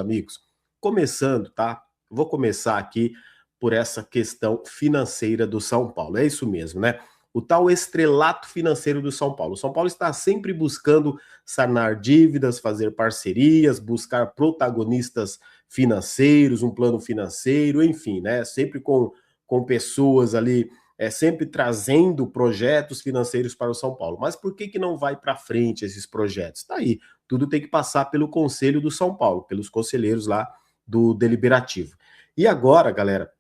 amigos. Começando, tá? Vou começar aqui por essa questão financeira do São Paulo. É isso mesmo, né? O tal estrelato financeiro do São Paulo. O São Paulo está sempre buscando sanar dívidas, fazer parcerias, buscar protagonistas financeiros, um plano financeiro, enfim, né? Sempre com pessoas ali, sempre trazendo projetos financeiros para o São Paulo. Mas por que não vai para frente esses projetos? Tá aí, tudo tem que passar pelo Conselho do São Paulo, pelos conselheiros lá do Deliberativo. E agora, galera,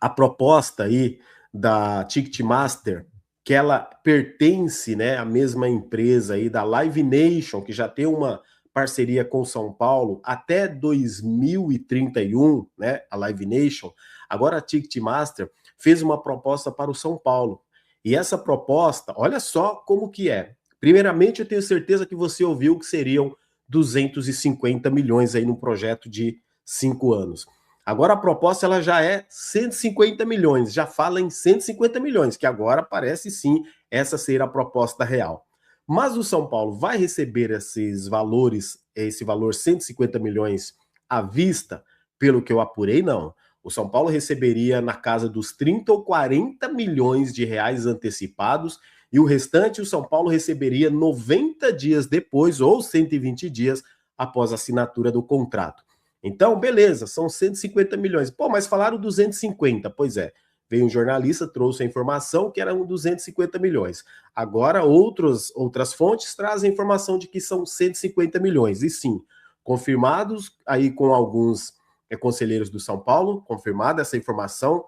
a proposta aí da Ticketmaster, que ela pertence, né, à mesma empresa aí da Live Nation, que já tem uma parceria com São Paulo até 2031, né, a Live Nation. Agora a Ticketmaster fez uma proposta para o São Paulo. E essa proposta, olha só como que é. Primeiramente, eu tenho certeza que você ouviu que seriam 250 milhões aí no projeto de 5 anos. Agora a proposta ela já é 150 milhões, já fala em 150 milhões, que agora parece sim essa ser a proposta real. Mas o São Paulo vai receber esses valores, esse valor 150 milhões à vista, pelo que eu apurei, não. O São Paulo receberia na casa dos 30 ou 40 milhões de reais antecipados e o restante o São Paulo receberia 90 dias depois ou 120 dias após a assinatura do contrato. Então, beleza, são 150 milhões. Pô, mas falaram 250. Pois é, veio um jornalista, trouxe a informação que eram 250 milhões. Agora, outras fontes trazem a informação de que são 150 milhões. E sim, confirmados aí com alguns conselheiros do São Paulo, confirmada essa informação,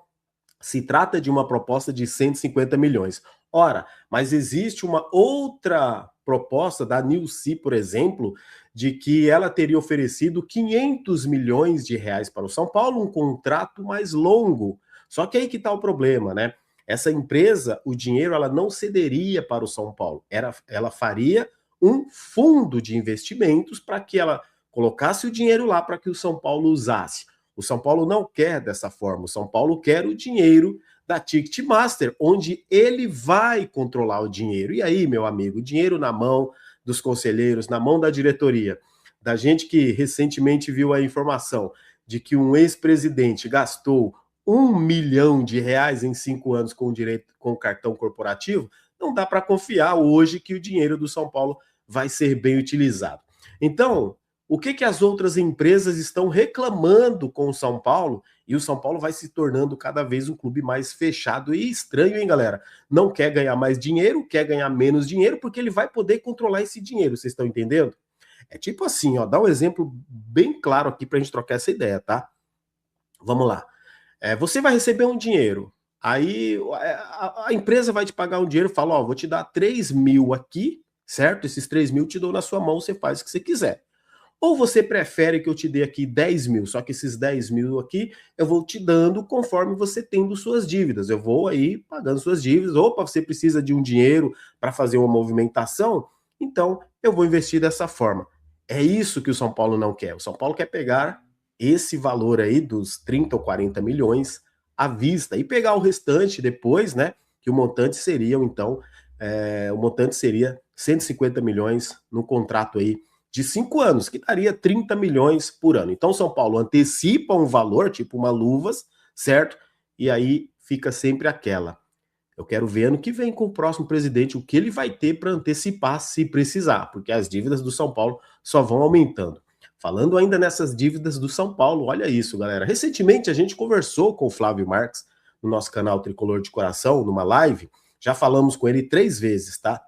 se trata de uma proposta de 150 milhões. Ora, mas existe uma outra proposta da Nilce, por exemplo, de que ela teria oferecido 500 milhões de reais para o São Paulo, um contrato mais longo. Só que aí que está o problema, né? Essa empresa, o dinheiro, ela não cederia para o São Paulo. Ela faria um fundo de investimentos para que ela colocasse o dinheiro lá para que o São Paulo usasse. O São Paulo não quer dessa forma. O São Paulo quer o dinheiro da Ticketmaster, onde ele vai controlar o dinheiro. E aí, meu amigo, o dinheiro na mão dos conselheiros, na mão da diretoria, da gente que recentemente viu a informação de que um ex-presidente gastou 1 milhão de reais em 5 anos com o cartão corporativo, não dá para confiar hoje que o dinheiro do São Paulo vai ser bem utilizado. Então, o que as outras empresas estão reclamando com o São Paulo? E o São Paulo vai se tornando cada vez um clube mais fechado e estranho, hein, galera? Não quer ganhar mais dinheiro, quer ganhar menos dinheiro, porque ele vai poder controlar esse dinheiro, vocês estão entendendo? É tipo assim, ó, dá um exemplo bem claro aqui pra gente trocar essa ideia, tá? Vamos lá. Você vai receber um dinheiro, aí a empresa vai te pagar um dinheiro e fala, ó, vou te dar 3 mil aqui, certo? Esses 3 mil te dou na sua mão, você faz o que você quiser. Ou você prefere que eu te dê aqui 10 mil, só que esses 10 mil aqui eu vou te dando conforme você tendo suas dívidas. Eu vou aí pagando suas dívidas. Opa, você precisa de um dinheiro para fazer uma movimentação? Então eu vou investir dessa forma. É isso que o São Paulo não quer. O São Paulo quer pegar esse valor aí dos 30 ou 40 milhões à vista e pegar o restante depois, né? Que o montante seria, então, o montante seria 150 milhões no contrato aí de 5 anos, que daria 30 milhões por ano. Então, São Paulo antecipa um valor, tipo uma luvas, certo? E aí fica sempre aquela. Eu quero ver ano que vem com o próximo presidente o que ele vai ter para antecipar se precisar, porque as dívidas do São Paulo só vão aumentando. Falando ainda nessas dívidas do São Paulo, olha isso, galera. Recentemente a gente conversou com o Flávio Marques no nosso canal Tricolor de Coração, numa live. Já falamos com ele 3 vezes, tá?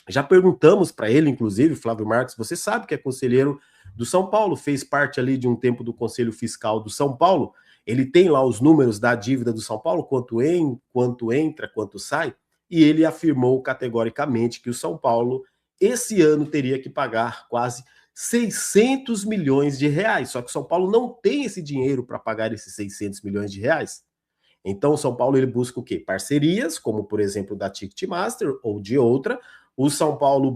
Já perguntamos para ele, inclusive, Flávio Marques, você sabe que é conselheiro do São Paulo, fez parte ali de um tempo do Conselho Fiscal do São Paulo, ele tem lá os números da dívida do São Paulo, quanto entra, quanto sai, e ele afirmou categoricamente que o São Paulo, esse ano, teria que pagar quase 600 milhões de reais, só que o São Paulo não tem esse dinheiro para pagar esses 600 milhões de reais. Então, o São Paulo ele busca o quê? Parcerias, como por exemplo da Ticketmaster ou de outra. O São Paulo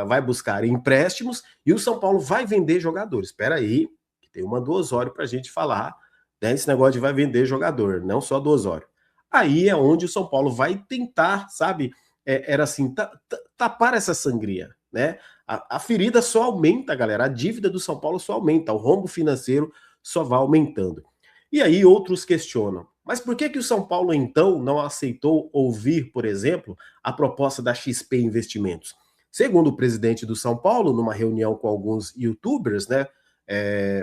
vai buscar empréstimos e o São Paulo vai vender jogadores. Espera aí, que tem uma do Osório para a gente falar, né? Esse negócio de vai vender jogador, não só do Osório. Aí é onde o São Paulo vai tentar, sabe? Era assim, tapar essa sangria, né? A ferida só aumenta, galera. A dívida do São Paulo só aumenta. O rombo financeiro só vai aumentando. E aí outros questionam. Mas por que o São Paulo, então, não aceitou ouvir, por exemplo, a proposta da XP Investimentos? Segundo o presidente do São Paulo, numa reunião com alguns youtubers, né,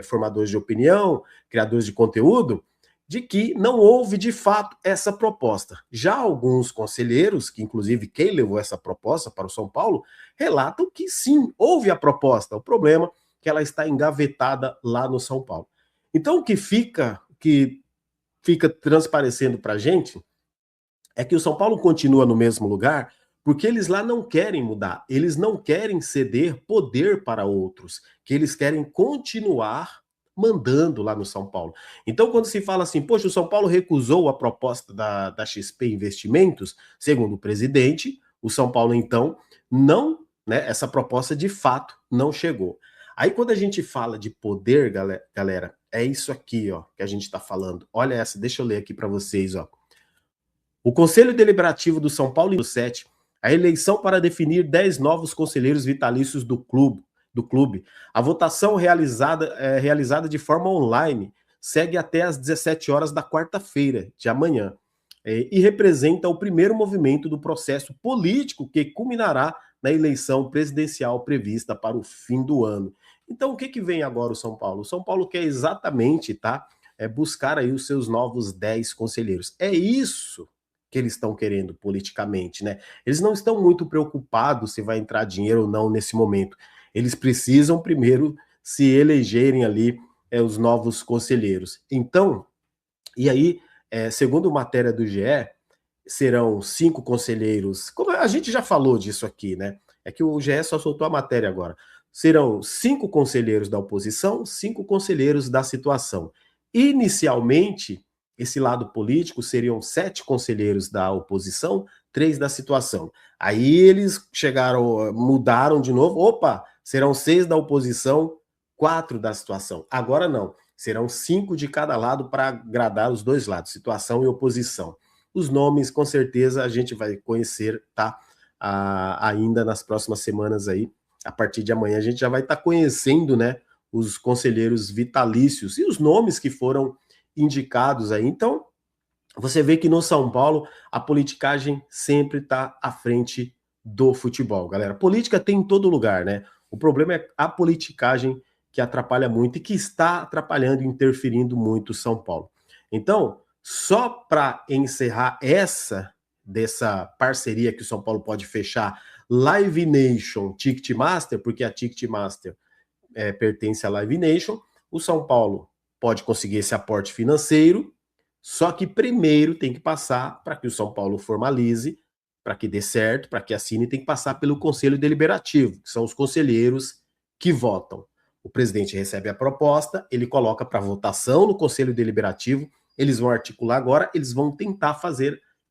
formadores de opinião, criadores de conteúdo, de que não houve de fato essa proposta. Já alguns conselheiros, que inclusive quem levou essa proposta para o São Paulo, relatam que sim, houve a proposta. O problema é que ela está engavetada lá no São Paulo. Então o que fica transparecendo para a gente é que o São Paulo continua no mesmo lugar porque eles lá não querem mudar, eles não querem ceder poder para outros, que eles querem continuar mandando lá no São Paulo. Então, quando se fala assim, poxa, o São Paulo recusou a proposta da XP Investimentos, segundo o presidente, o São Paulo, então, não, né, essa proposta de fato não chegou. Aí, quando a gente fala de poder, galera, é isso aqui, ó, que a gente está falando. Olha essa, deixa eu ler aqui para vocês, ó. O Conselho Deliberativo do São Paulo 7, a eleição para definir 10 novos conselheiros vitalícios do clube. A votação realizada de forma online segue até às 17 horas da quarta-feira de amanhã e representa o primeiro movimento do processo político que culminará na eleição presidencial prevista para o fim do ano. Então, o que vem agora o São Paulo? O São Paulo quer exatamente, tá, buscar aí os seus novos 10 conselheiros. É isso que eles estão querendo politicamente, né? Eles não estão muito preocupados se vai entrar dinheiro ou não nesse momento. Eles precisam primeiro se elegerem ali os novos conselheiros. Então, e aí, segundo matéria do GE, serão 5 conselheiros, como a gente já falou disso aqui, né? É que o GE só soltou a matéria agora. Serão 5 conselheiros da oposição, 5 conselheiros da situação. Inicialmente, esse lado político seriam 7 conselheiros da oposição, 3 da situação. Aí eles mudaram de novo, opa, serão 6 da oposição, 4 da situação. Agora não, serão 5 de cada lado para agradar os dois lados, situação e oposição. Os nomes, com certeza, a gente vai conhecer, tá? Ainda nas próximas semanas aí, a partir de amanhã, a gente já vai estar conhecendo, né, os conselheiros vitalícios e os nomes que foram indicados aí. Então, você vê que no São Paulo a politicagem sempre está à frente do futebol, galera. Política tem em todo lugar, né? O problema é a politicagem que atrapalha muito e que está atrapalhando e interferindo muito o São Paulo. Então, só para encerrar dessa parceria que o São Paulo pode fechar, Live Nation, Ticketmaster, porque a Ticketmaster pertence à Live Nation, o São Paulo pode conseguir esse aporte financeiro, só que primeiro tem que passar, para que o São Paulo formalize, para que dê certo, para que assine, tem que passar pelo Conselho Deliberativo, que são os conselheiros que votam. O presidente recebe a proposta, ele coloca para votação no Conselho Deliberativo, eles vão articular agora, eles vão tentar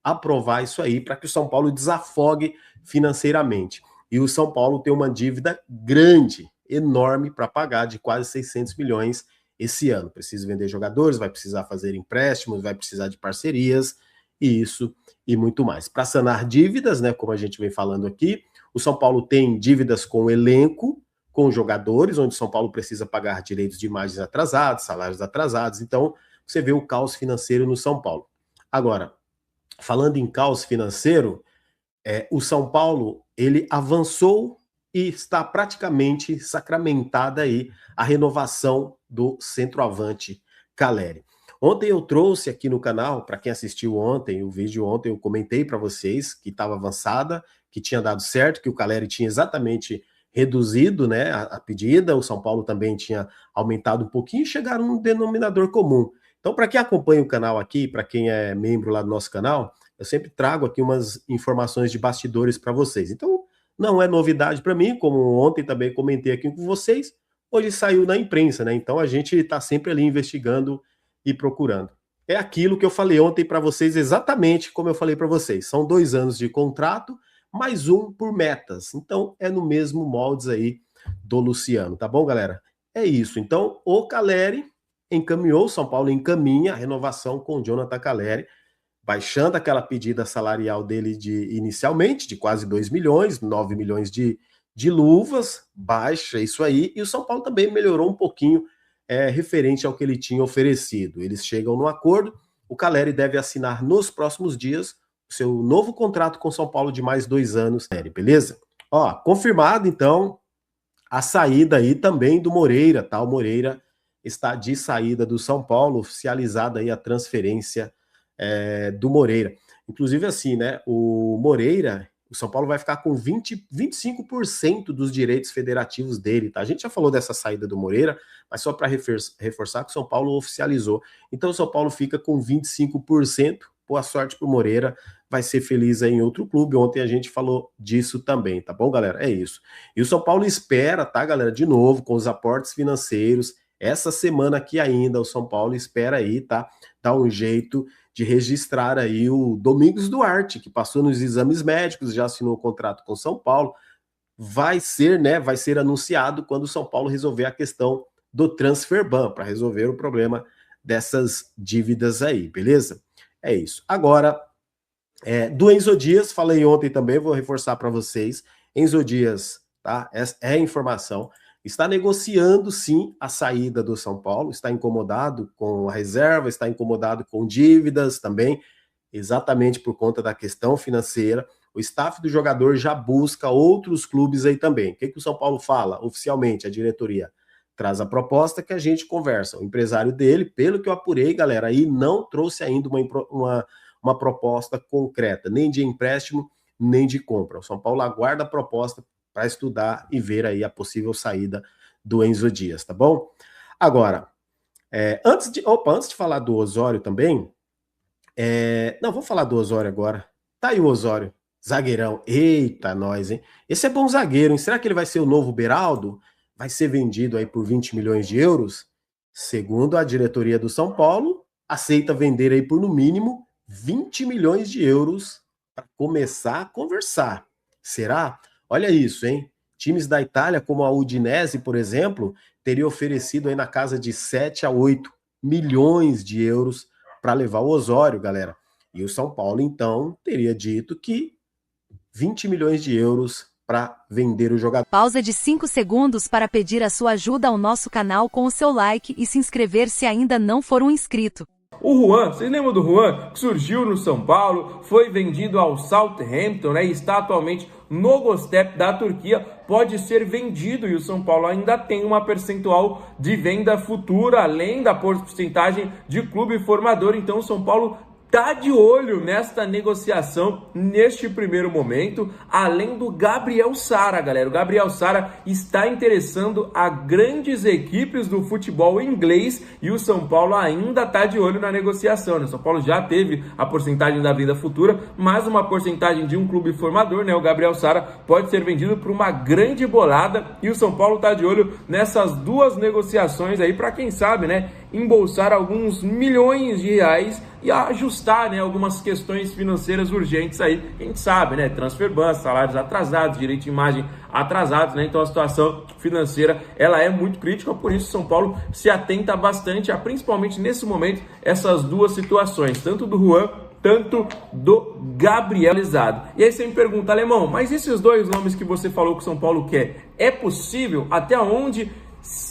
aprovar isso aí, para que o São Paulo desafogue financeiramente. E o São Paulo tem uma dívida grande, enorme, para pagar, de quase 600 milhões esse ano. Precisa vender jogadores, vai precisar fazer empréstimos, vai precisar de parcerias, e isso e muito mais. Para sanar dívidas, né, como a gente vem falando aqui, o São Paulo tem dívidas com o elenco, com jogadores, onde o São Paulo precisa pagar direitos de imagens atrasados, salários atrasados. Então, você vê o caos financeiro no São Paulo. Agora, falando em caos financeiro, o São Paulo, ele avançou e está praticamente sacramentada aí a renovação do centroavante Calleri. Ontem eu trouxe aqui no canal, para quem assistiu ontem, o vídeo ontem, eu comentei para vocês que estava avançada, que tinha dado certo, que o Calleri tinha exatamente reduzido, né, a pedida, o São Paulo também tinha aumentado um pouquinho e chegaram num denominador comum. Então, para quem acompanha o canal aqui, para quem é membro lá do nosso canal, eu sempre trago aqui umas informações de bastidores para vocês. Então, não é novidade para mim, como ontem também comentei aqui com vocês, hoje saiu na imprensa, né? Então a gente está sempre ali investigando e procurando. É aquilo que eu falei ontem para vocês, exatamente como eu falei para vocês. São 2 anos de contrato, mais um por metas. Então é no mesmo moldes aí do Luciano, tá bom, galera? É isso. Então o Calleri encaminhou, São Paulo encaminha a renovação com o Jonathan Calleri, baixando aquela pedida salarial dele inicialmente, de quase 2 milhões, 9 milhões de de luvas, baixa isso aí, e o São Paulo também melhorou um pouquinho referente ao que ele tinha oferecido. Eles chegam no acordo, o Caleri deve assinar nos próximos dias o seu novo contrato com o São Paulo de mais 2 anos, beleza? Ó, confirmado então a saída aí também do Moreira, tá? O Moreira está de saída do São Paulo, oficializada aí a transferência do Moreira. Inclusive assim, né, o Moreira, o São Paulo vai ficar com 25% dos direitos federativos dele, tá? A gente já falou dessa saída do Moreira, mas só para reforçar que o São Paulo oficializou. Então o São Paulo fica com 25%, boa sorte pro Moreira, vai ser feliz aí em outro clube. Ontem a gente falou disso também, tá bom, galera? É isso. E o São Paulo espera, tá, galera, de novo, com os aportes financeiros, essa semana aqui ainda, o São Paulo espera aí, tá? Dar um jeito de registrar aí o Domingos Duarte, que passou nos exames médicos, já assinou o contrato com o São Paulo, vai ser anunciado quando o São Paulo resolver a questão do transfer ban, para resolver o problema dessas dívidas aí, beleza? É isso. Agora, do Enzo Dias, falei ontem também, vou reforçar para vocês, Enzo Dias, tá? É informação, está negociando sim a saída do São Paulo, está incomodado com a reserva, está incomodado com dívidas também, exatamente por conta da questão financeira. O staff do jogador já busca outros clubes aí também. O que o São Paulo fala oficialmente? A diretoria traz a proposta que a gente conversa. O empresário dele, pelo que eu apurei, galera, aí não trouxe ainda uma proposta concreta, nem de empréstimo, nem de compra. O São Paulo aguarda a proposta para estudar e ver aí a possível saída do Enzo Dias, tá bom? Agora, antes de falar do Osório também, não, vou falar do Osório agora. Tá aí o Osório, zagueirão. Eita, nós, hein? Esse é bom zagueiro, hein? Será que ele vai ser o novo Beraldo? Vai ser vendido aí por 20 milhões de euros? Segundo a diretoria do São Paulo, aceita vender aí por no mínimo 20 milhões de euros para começar a conversar. Será? Olha isso, hein? Times da Itália, como a Udinese, por exemplo, teria oferecido aí na casa de 7 a 8 milhões de euros para levar o Osório, galera. E o São Paulo, então, teria dito que 20 milhões de euros para vender o jogador. Pausa de 5 segundos para pedir a sua ajuda ao nosso canal com o seu like e se inscrever se ainda não for um inscrito. O Juan, vocês lembram do Juan? Que surgiu no São Paulo, foi vendido ao Southampton, né? E está atualmente no Göztepe da Turquia. Pode ser vendido e o São Paulo ainda tem uma percentual de venda futura, além da porcentagem de clube formador. Então o São Paulo tá de olho nesta negociação neste primeiro momento, além do Gabriel Sara, galera. O Gabriel Sara está interessando a grandes equipes do futebol inglês e o São Paulo ainda tá de olho na negociação, né? O São Paulo já teve a porcentagem da venda futura, mas uma porcentagem de um clube formador, né? O Gabriel Sara pode ser vendido por uma grande bolada e o São Paulo tá de olho nessas duas negociações aí para quem sabe, né, embolsar alguns milhões de reais e ajustar, né, algumas questões financeiras urgentes aí, a gente sabe, né, transfer ban, salários atrasados, direito de imagem atrasados, né, então a situação financeira, ela é muito crítica, por isso São Paulo se atenta bastante a, principalmente nesse momento, essas duas situações, tanto do Juan, tanto do Gabriel Lizado. E aí você me pergunta, Alemão, mas esses dois nomes que você falou que o São Paulo quer, é possível? Até onde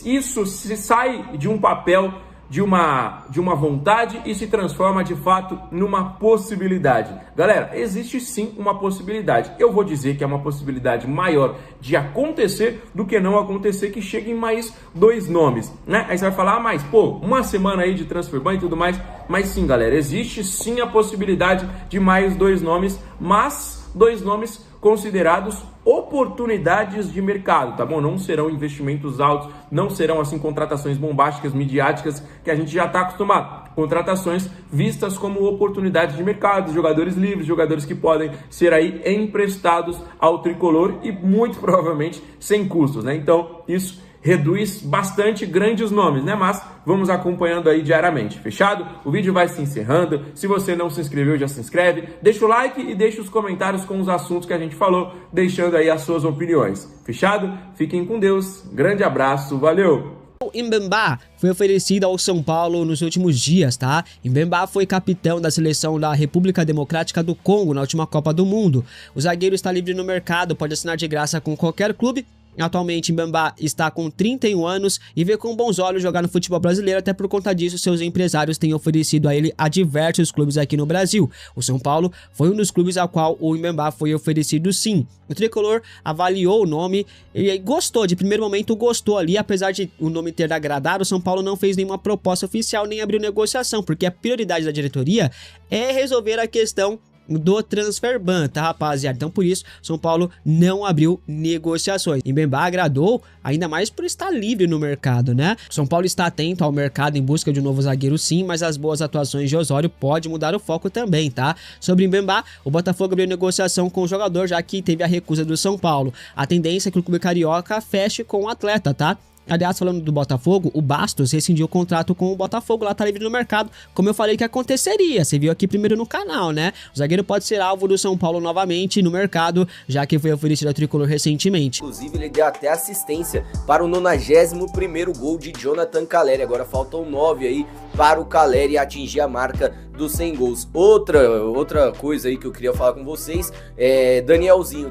isso se sai de um papel de uma vontade e se transforma de fato numa possibilidade? Galera, existe sim uma possibilidade. Eu vou dizer que é uma possibilidade maior de acontecer do que não acontecer, que cheguem mais dois nomes, né? Aí você vai falar, mas pô, uma semana aí de transfer ban e tudo mais. Mas sim, galera, existe sim a possibilidade de mais dois nomes, mas dois nomes considerados oportunidades de mercado, tá bom? Não serão investimentos altos, não serão assim contratações bombásticas, midiáticas, que a gente já está acostumado. Contratações vistas como oportunidades de mercado, jogadores livres, jogadores que podem ser aí emprestados ao tricolor e muito provavelmente sem custos, né? Então, isso reduz bastante grandes nomes, né? Mas vamos acompanhando aí diariamente, fechado? O vídeo vai se encerrando. Se você não se inscreveu, já se inscreve. Deixa o like e deixa os comentários com os assuntos que a gente falou, deixando aí as suas opiniões. Fechado? Fiquem com Deus. Grande abraço. Valeu! Mbemba foi oferecido ao São Paulo nos últimos dias, tá? Mbemba foi capitão da seleção da República Democrática do Congo na última Copa do Mundo. O zagueiro está livre no mercado, pode assinar de graça com qualquer clube. Atualmente, Mbemba está com 31 anos e vê com bons olhos jogar no futebol brasileiro, até por conta disso, seus empresários têm oferecido a ele a diversos clubes aqui no Brasil. O São Paulo foi um dos clubes ao qual o Mbemba foi oferecido sim. O tricolor avaliou o nome e gostou, de primeiro momento gostou ali, apesar de o nome ter agradado, o São Paulo não fez nenhuma proposta oficial nem abriu negociação, porque a prioridade da diretoria é resolver a questão do transfer ban, tá, rapaziada? Então por isso, São Paulo não abriu negociações. Mbemba agradou, ainda mais por estar livre no mercado, né? São Paulo está atento ao mercado em busca de um novo zagueiro sim, mas as boas atuações de Osório pode mudar o foco também, tá? Sobre Mbemba, o Botafogo abriu negociação com o jogador, já que teve a recusa do São Paulo. A tendência é que o clube carioca feche com o atleta, tá? Aliás, falando do Botafogo, o Bastos rescindiu o contrato com o Botafogo, lá tá livre no mercado, como eu falei que aconteceria, você viu aqui primeiro no canal, né? O zagueiro pode ser alvo do São Paulo novamente no mercado, já que foi oferecido ao tricolor recentemente. Inclusive, ele deu até assistência para o 91º gol de Jonathan Calleri, agora faltam 9 aí para o Calleri atingir a marca dos 100 gols. Outra coisa aí que eu queria falar com vocês é Danielzinho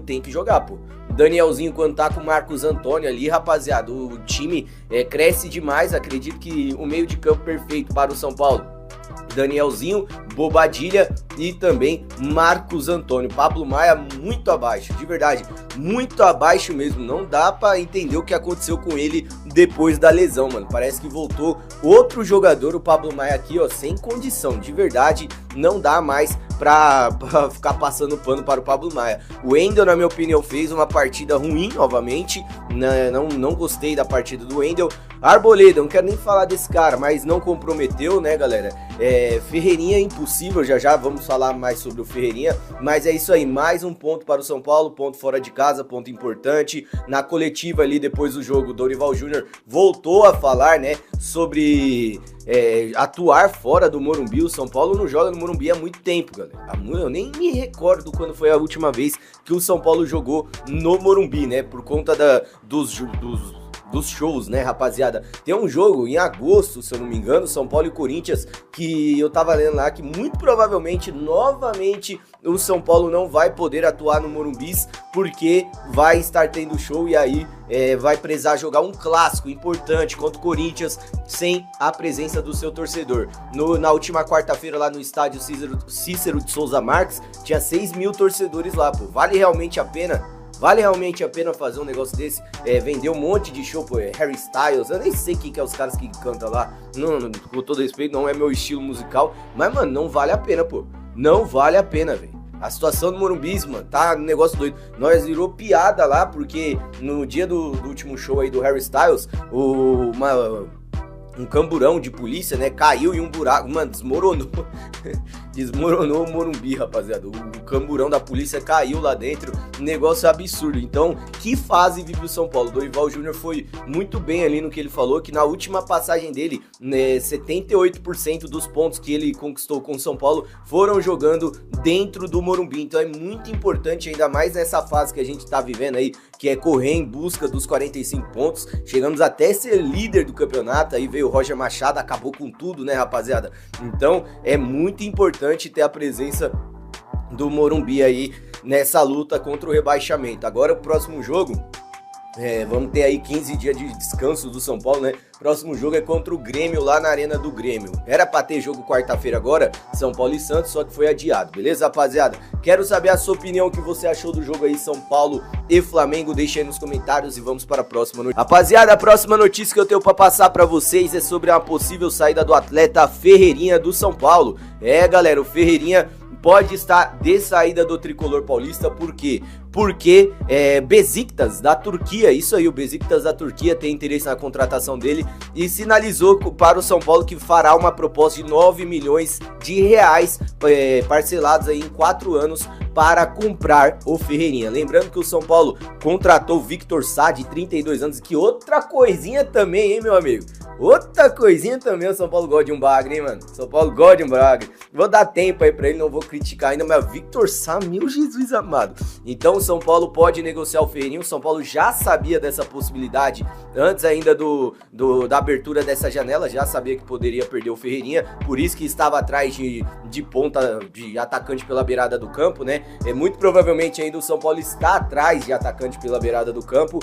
tem que jogar, pô. Danielzinho, quando tá com o Marcos Antônio ali, rapaziada, o time cresce demais. Acredito que o meio de campo perfeito para o São Paulo: Danielzinho, Bobadilha e também Marcos Antônio. Pablo Maia muito abaixo, de verdade, muito abaixo mesmo. Não dá pra entender o que aconteceu com ele depois da lesão, mano. Parece que voltou outro jogador, o Pablo Maia aqui, ó, sem condição, de verdade. Não dá mais pra ficar passando pano para o Pablo Maia. O Wendel, na minha opinião, fez uma partida ruim novamente. Não gostei da partida do Wendel. Arboleda, não quero nem falar desse cara, mas não comprometeu, né, galera? Ferreirinha impossível, já vamos falar mais sobre o Ferreirinha. Mas é isso aí, mais um ponto para o São Paulo, ponto fora de casa, ponto importante. Na coletiva ali, depois do jogo, Dorival Júnior voltou a falar, né, sobre atuar fora do Morumbi. O São Paulo não joga no Morumbi há muito tempo, galera. Eu nem me recordo quando foi a última vez que o São Paulo jogou no Morumbi, né, por conta dos shows, né, rapaziada? Tem um jogo em agosto, se eu não me engano, São Paulo e Corinthians, que eu tava lendo lá que muito provavelmente, novamente, o São Paulo não vai poder atuar no Morumbi, porque vai estar tendo show e aí vai precisar jogar um clássico importante contra o Corinthians sem a presença do seu torcedor. Na última quarta-feira lá no estádio Cícero de Souza Marques, tinha 6 mil torcedores lá, pô. Vale realmente a pena? Vale realmente a pena fazer um negócio desse? Vender um monte de show, pô, Harry Styles, eu nem sei quem que é os caras que cantam lá, não, com todo respeito, não é meu estilo musical, mas, mano, não vale a pena, pô, não vale a pena, velho. A situação do Morumbi, mano, tá um negócio doido. Nós virou piada lá, porque no dia do último show aí do Harry Styles, um camburão de polícia, né, caiu em um buraco, mano, desmoronou o Morumbi, rapaziada. O camburão da polícia caiu lá dentro, negócio absurdo. Então, que fase vive o São Paulo? Dorival Júnior foi muito bem ali no que ele falou, que na última passagem dele, 78% dos pontos que ele conquistou com o São Paulo foram jogando dentro do Morumbi. Então é muito importante, ainda mais nessa fase que a gente tá vivendo aí, que é correr em busca dos 45 pontos. Chegamos até ser líder do campeonato, aí veio o Roger Machado, acabou com tudo, né, rapaziada? Então é muito importante ter a presença do Morumbi aí nessa luta contra o rebaixamento. Agora o próximo jogo, vamos ter aí 15 dias de descanso do São Paulo, né? Próximo jogo é contra o Grêmio, lá na Arena do Grêmio. Era pra ter jogo quarta-feira agora, São Paulo e Santos, só que foi adiado, beleza, rapaziada? Quero saber a sua opinião, o que você achou do jogo aí, São Paulo e Flamengo. Deixa aí nos comentários e vamos para a próxima notícia. Rapaziada, a próxima notícia que eu tenho pra passar pra vocês é sobre a possível saída do atleta Ferreirinha do São Paulo. Galera, o Ferreirinha pode estar de saída do tricolor paulista. Por quê? Porque Besiktas da Turquia, isso aí, o Besiktas da Turquia tem interesse na contratação dele e sinalizou para o São Paulo que fará uma proposta de 9 milhões de reais parcelados aí em 4 anos para comprar o Ferreirinha. Lembrando que o São Paulo contratou o Victor Sá, de 32 anos, que outra coisinha também, hein, meu amigo? Outra coisinha também, o São Paulo gosta de um bagre, hein, mano? São Paulo gosta de um bagre. Vou dar tempo aí pra ele, não vou criticar ainda, mas Victor Sá, meu Jesus amado. Então o São Paulo pode negociar o Ferreirinha, o São Paulo já sabia dessa possibilidade antes ainda da abertura dessa janela, já sabia que poderia perder o Ferreirinha, por isso que estava atrás de ponta, de atacante pela beirada do campo, né? Muito provavelmente ainda o São Paulo está atrás de atacante pela beirada do campo.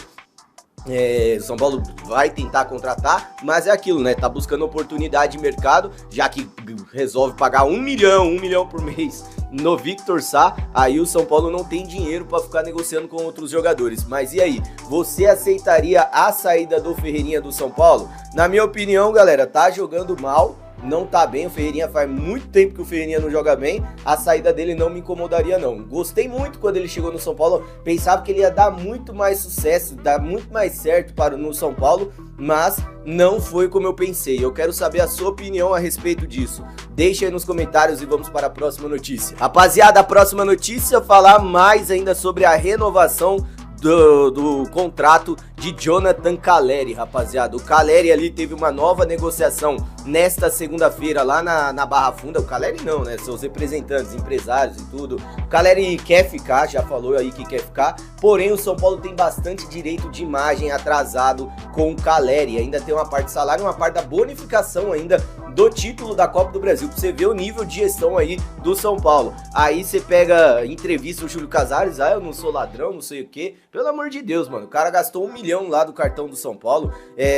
O São Paulo vai tentar contratar, mas é aquilo, né? Tá buscando oportunidade de mercado, já que resolve pagar 1 milhão por mês no Victor Sá, aí o São Paulo não tem dinheiro para ficar negociando com outros jogadores. Mas e aí, você aceitaria a saída do Ferreirinha do São Paulo? Na minha opinião, galera, tá jogando mal, não tá bem, o Ferreirinha faz muito tempo que o Ferreirinha não joga bem, a saída dele não me incomodaria não. Gostei muito quando ele chegou no São Paulo, pensava que ele ia dar muito mais sucesso, dar muito mais certo no São Paulo, mas não foi como eu pensei. Eu quero saber a sua opinião a respeito disso. Deixa aí nos comentários e vamos para a próxima notícia. Rapaziada, a próxima notícia, falar mais ainda sobre a renovação do contrato de Jonathan Calleri, rapaziada. O Calleri ali teve uma nova negociação nesta segunda-feira lá na Barra Funda. O Calleri não, né? São os representantes, empresários e tudo. O Calleri quer ficar, já falou aí que quer ficar. Porém, o São Paulo tem bastante direito de imagem atrasado com o Calleri. Ainda tem uma parte de salário, uma parte da bonificação ainda do título da Copa do Brasil, pra você ver o nível de gestão aí do São Paulo. Aí você pega, entrevista o Júlio Casares, eu não sou ladrão, não sei o quê. Pelo amor de Deus, mano, o cara gastou 1 milhão lá do cartão do São Paulo.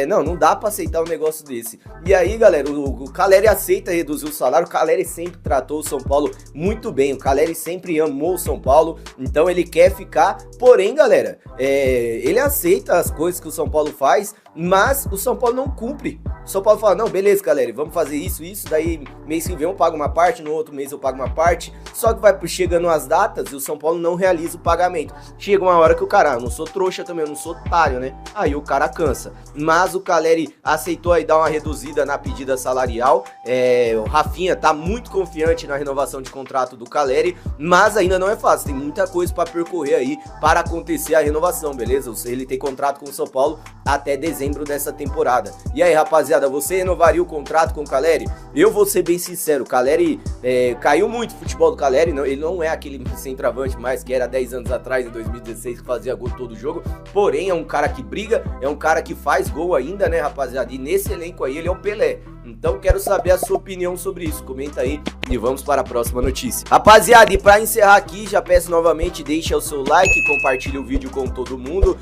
Não dá pra aceitar um negócio desse. E aí, galera, o Calleri aceita reduzir o salário. O Calleri sempre tratou o São Paulo muito bem. O Calleri sempre amou o São Paulo, então ele quer ficar. Porém, galera, ele aceita as coisas que o São Paulo faz, mas o São Paulo não cumpre. O São Paulo fala, não, beleza, Calleri, vamos fazer isso, daí mês que vem eu pago uma parte, no outro mês eu pago uma parte, só que vai chegando as datas e o São Paulo não realiza o pagamento. Chega uma hora que o cara, eu não sou trouxa também, eu não sou otário, né? Aí o cara cansa. Mas o Calleri aceitou aí dar uma reduzida na pedida salarial. O Rafinha tá muito confiante na renovação de contrato do Calleri, mas ainda não é fácil, tem muita coisa para percorrer aí para acontecer a renovação, beleza? Ele tem contrato com o São Paulo até dezembro dessa temporada. E aí, rapaziada, você renovaria o contrato com o Calleri? Eu vou ser bem sincero, o Calleri caiu muito o futebol do Calleri, ele não é aquele centroavante mais que era 10 anos atrás, em 2016, que fazia gol todo jogo, porém é um cara que briga, é um cara que faz gol ainda, né, rapaziada? E nesse elenco aí ele é o Pelé. Então quero saber a sua opinião sobre isso, comenta aí e vamos para a próxima notícia. Rapaziada, e para encerrar aqui, já peço novamente, deixa o seu like, compartilhe o vídeo com todo mundo.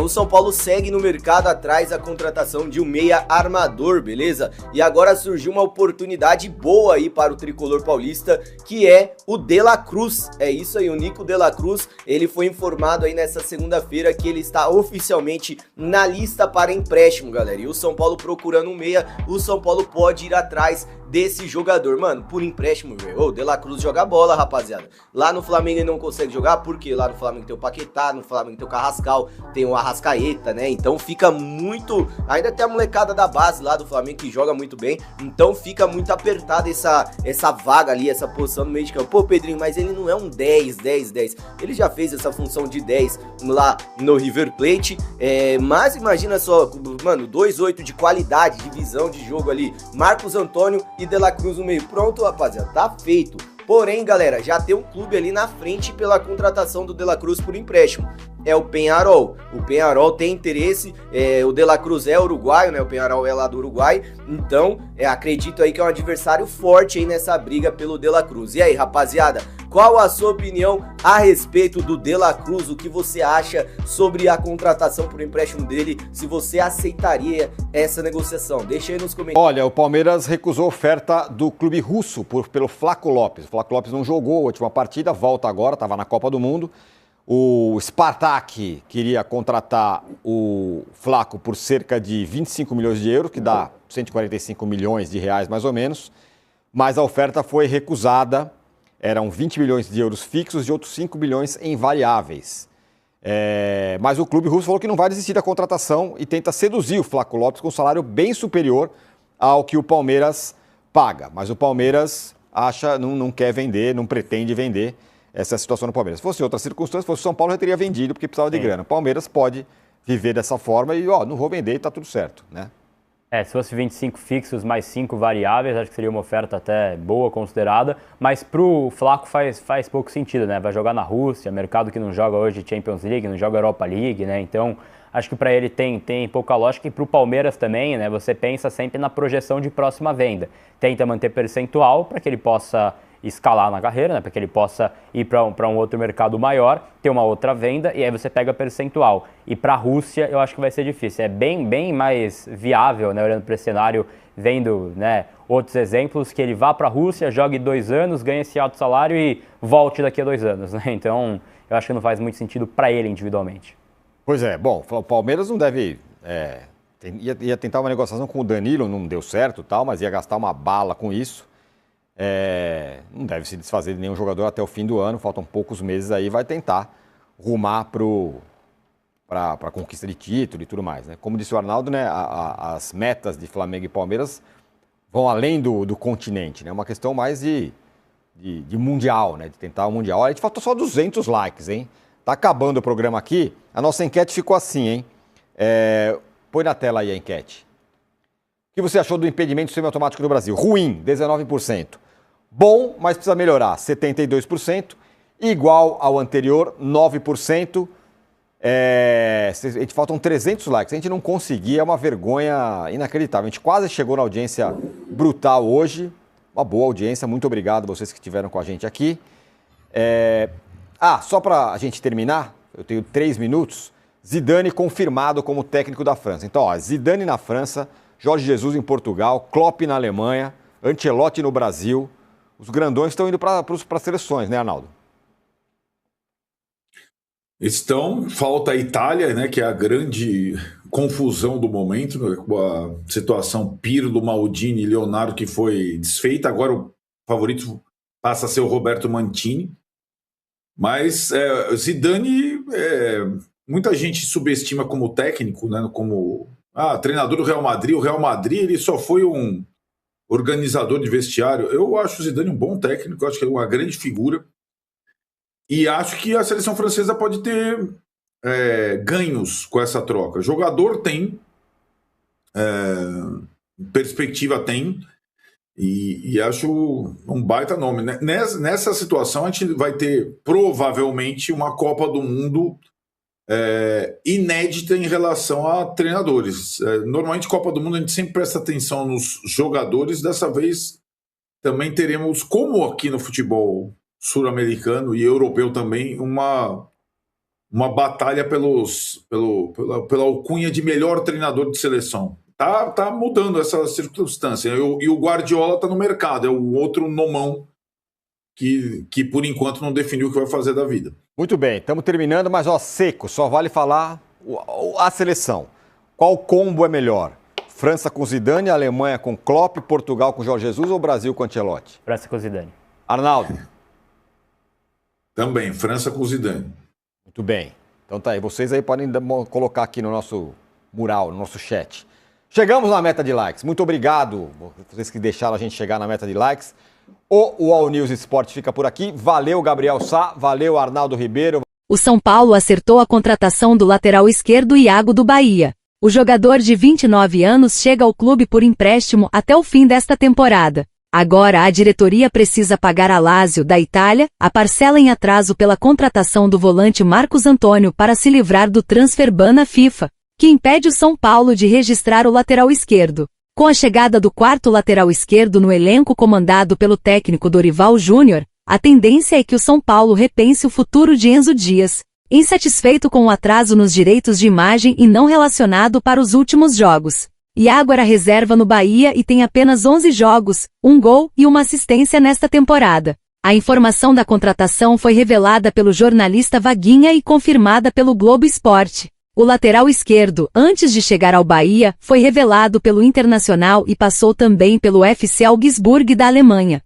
O São Paulo segue no mercado atrás da contratação de um meia armador, beleza? E agora surgiu uma oportunidade boa aí para o tricolor paulista, que é o De La Cruz. É isso aí, o Nico De La Cruz, ele foi informado aí nessa segunda-feira que ele está oficialmente na lista para empréstimo, galera. E o São Paulo procurando um meia, o São Paulo pode ir atrás desse jogador, mano, por empréstimo, velho. O De La Cruz joga bola, rapaziada. Lá no Flamengo ele não consegue jogar, porque lá no Flamengo tem o Paquetá, no Flamengo tem o Carrascal, tem o Arrascaeta, né? Então fica muito... Ainda tem a molecada da base lá do Flamengo que joga muito bem, então fica muito apertada essa vaga ali, essa posição no meio de campo. Pô, Pedrinho, mas ele não é um 10. Ele já fez essa função de 10 lá no River Plate, mas imagina só, mano, 2-8 de qualidade, de visão de jogo ali, Marcos Antônio e De La Cruz no meio. Pronto, rapaziada, tá feito. Porém, galera, já tem um clube ali na frente pela contratação do De La Cruz por empréstimo. É o Peñarol. O Peñarol tem interesse, o De La Cruz é uruguaio, né? O Peñarol é lá do Uruguai. Então, acredito aí que é um adversário forte aí nessa briga pelo De La Cruz. E aí, rapaziada, qual a sua opinião a respeito do De La Cruz? O que você acha sobre a contratação por empréstimo dele? Se você aceitaria essa negociação? Deixa aí nos comentários. Olha, o Palmeiras recusou a oferta do clube russo pelo Flaco Lopes. O Flaco Lopes não jogou a última partida, volta agora, estava na Copa do Mundo. O Spartak queria contratar o Flaco por cerca de 25 milhões de euros, que dá 145 milhões de reais mais ou menos, mas a oferta foi recusada. Eram 20 milhões de euros fixos e outros 5 milhões em variáveis. Mas o clube russo falou que não vai desistir da contratação e tenta seduzir o Flaco Lopes com um salário bem superior ao que o Palmeiras paga. Mas o Palmeiras não quer vender, não pretende vender. Essa é a situação do Palmeiras. Se fosse outra circunstância, se fosse o São Paulo, já teria vendido porque precisava de grana. O Palmeiras pode viver dessa forma e, não vou vender e tá tudo certo, né? Se fosse 25 fixos mais 5 variáveis, acho que seria uma oferta até boa, considerada, mas pro Flaco faz pouco sentido, né? Vai jogar na Rússia, mercado que não joga hoje Champions League, não joga Europa League, né? Então, acho que para ele tem pouca lógica, e pro Palmeiras também, né? Você pensa sempre na projeção de próxima venda. Tenta manter percentual para que ele possa escalar na carreira, né? Para que ele possa ir para um outro mercado maior, ter uma outra venda, e aí você pega percentual. E para a Rússia eu acho que vai ser difícil, é bem mais viável, né, olhando para esse cenário, vendo, né, outros exemplos, que ele vá para a Rússia, jogue 2 anos, ganhe esse alto salário e volte daqui a 2 anos, né? Então eu acho que não faz muito sentido para ele individualmente. Pois é, bom, o Palmeiras não deve... ia tentar uma negociação com o Danilo, não deu certo, tal, mas ia gastar uma bala com isso. Não deve se desfazer de nenhum jogador até o fim do ano, faltam poucos meses aí, vai tentar rumar para a conquista de título e tudo mais, né? Como disse o Arnaldo, né, as metas de Flamengo e Palmeiras vão além do continente, né? É uma questão mais de mundial, né? De tentar o mundial. Olha, a gente faltou só 200 likes, hein? Tá acabando o programa aqui, a nossa enquete ficou assim, hein? Põe na tela aí a enquete. O que você achou do impedimento semiautomático do Brasil? Ruim, 19%. Bom, mas precisa melhorar, 72%. Igual ao anterior, 9%. Faltam 300 likes. A gente não conseguia, é uma vergonha inacreditável. A gente quase chegou na audiência brutal hoje. Uma boa audiência, muito obrigado a vocês que estiveram com a gente aqui. Só para a gente terminar, eu tenho 3 minutos. Zidane confirmado como técnico da França. Então, Zidane na França, Jorge Jesus em Portugal, Klopp na Alemanha, Ancelotti no Brasil. Os grandões estão indo para as seleções, né, Arnaldo? Falta a Itália, né, que é a grande confusão do momento, né, com a situação Pirlo, Maldini e Leonardo, que foi desfeita. Agora o favorito passa a ser o Roberto Mancini. Mas Zidane, muita gente subestima como técnico, né, como treinador do Real Madrid. O Real Madrid ele só foi um organizador de vestiário. Eu acho o Zidane um bom técnico, acho que é uma grande figura. E acho que a seleção francesa pode ter ganhos com essa troca. Jogador tem, perspectiva tem, e acho um baita nome. Nessa situação, a gente vai ter provavelmente uma Copa do Mundo inédita em relação a treinadores. Normalmente, Copa do Mundo, a gente sempre presta atenção nos jogadores. Dessa vez, também teremos, como aqui no futebol sul-americano e europeu também, uma batalha pela alcunha de melhor treinador de seleção. Tá mudando essa circunstância. E o Guardiola tá no mercado, é o outro nomão que por enquanto não definiu o que vai fazer da vida. Muito bem, estamos terminando, mas seco, só vale falar a seleção. Qual combo é melhor? França com Zidane, Alemanha com Klopp, Portugal com Jorge Jesus ou Brasil com Ancelotti? França com Zidane. Arnaldo? Também, França com Zidane. Muito bem. Então tá aí, vocês aí podem colocar aqui no nosso mural, no nosso chat. Chegamos na meta de likes. Muito obrigado, vocês que deixaram a gente chegar na meta de likes. O All News Esporte fica por aqui. Valeu, Gabriel Sá. Valeu, Arnaldo Ribeiro. O São Paulo acertou a contratação do lateral esquerdo Iago do Bahia. O jogador de 29 anos chega ao clube por empréstimo até o fim desta temporada. Agora a diretoria precisa pagar a Lazio, da Itália, a parcela em atraso pela contratação do volante Marcos Antônio para se livrar do transfer ban na FIFA, que impede o São Paulo de registrar o lateral esquerdo. Com a chegada do quarto lateral esquerdo no elenco comandado pelo técnico Dorival Júnior, a tendência é que o São Paulo repense o futuro de Enzo Dias, insatisfeito com o atraso nos direitos de imagem e não relacionado para os últimos jogos. Iago era reserva no Bahia e tem apenas 11 jogos, 1 gol e 1 assistência nesta temporada. A informação da contratação foi revelada pelo jornalista Vaguinha e confirmada pelo Globo Esporte. O lateral esquerdo, antes de chegar ao Bahia, foi revelado pelo Internacional e passou também pelo FC Augsburg da Alemanha.